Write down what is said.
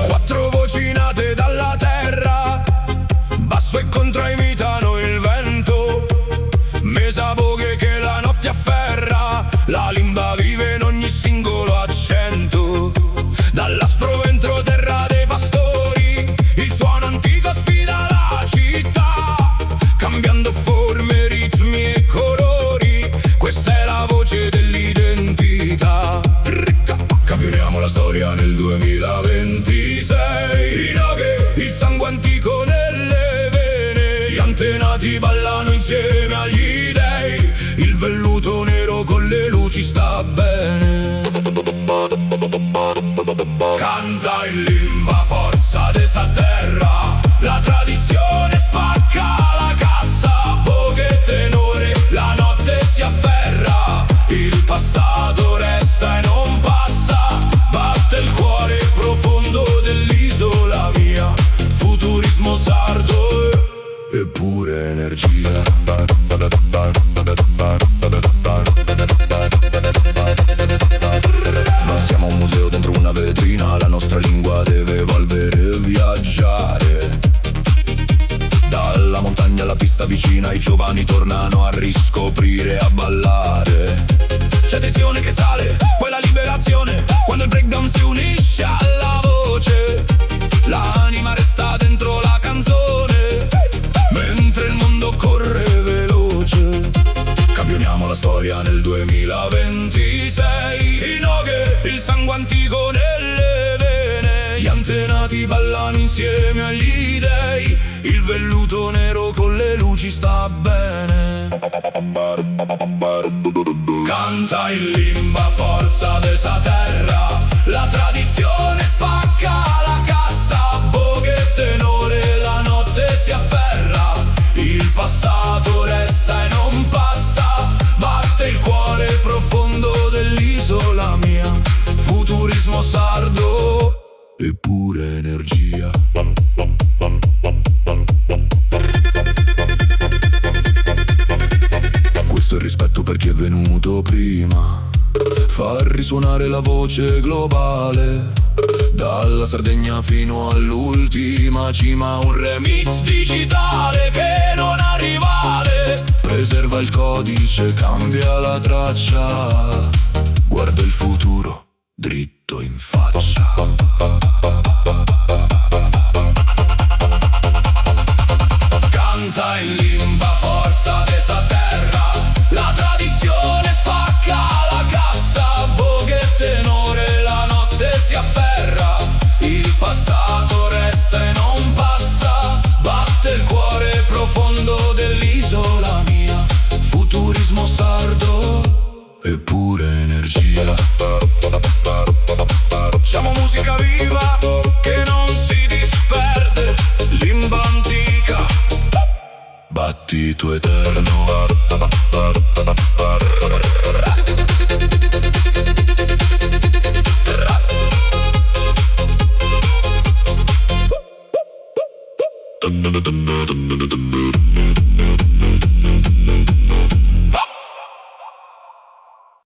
Quattro voci nate dalla terra, basso e contraimitano il vento. Mesa boghe che la notte afferra, la limba vive in ogni singolo accento. Dall'aspro ventro terra dei pastori, il suono antico sfida la città, cambiando forme, ritmi e colori. Questa è la voce dell'identità. Campioniamo la storia nel 2026. Inoghe, il sangue antico nelle vene, gli antenati ballano insieme agli dei. Il velluto nero con le luci sta bene. Canta in limba, forza de sa terra, la tradizione spacca la cassa. Boghe e tenore, la notte si afferra, il passato resta e non passa. Batte il cuore profondo dell'isola mia, futurismo sardo e pure energia. Ma siamo un museo dentro una vetrina, la nostra lingua deve evolvere e viaggiare. Dalla montagna alla pista vicina, i giovani tornano a riscoprire, a ballare. C'è tensione che sale, poi la liberazione, quando il breakdown si unisce alla voce. L'anima resta dentro la canzone, mentre il mondo corre veloce. Campioniamo la storia nel 2026. Inoghe, il sangue antico nelle vene, gli antenati ballano insieme agli dei. Il velluto nero con le luci sta bene. Canta in limba, forza de sa terra, la tradizione spacca la cassa. Boghe e tenore, la notte si afferra, il passato resta e non passa. Batte il cuore profondo dell'isola mia, futurismo sardo e pure energia. Questo è il rispetto per chi è venuto prima, far risuonare la voce globale, dalla Sardegna fino all'ultima cima. Un remix digitale che non ha rivale, preserva il codice, cambia la traccia, guarda il futuro dritto in faccia. Canta in limba, forza de sa terra, la tradizione spacca la cassa. Boghe e tenore, la notte si afferra, il passato resta e non passa. Batte il cuore profondo dell'isola mia, futurismo sardo e pure energia. Siamo musica viva che non si disperde, limba antica, battito eterno.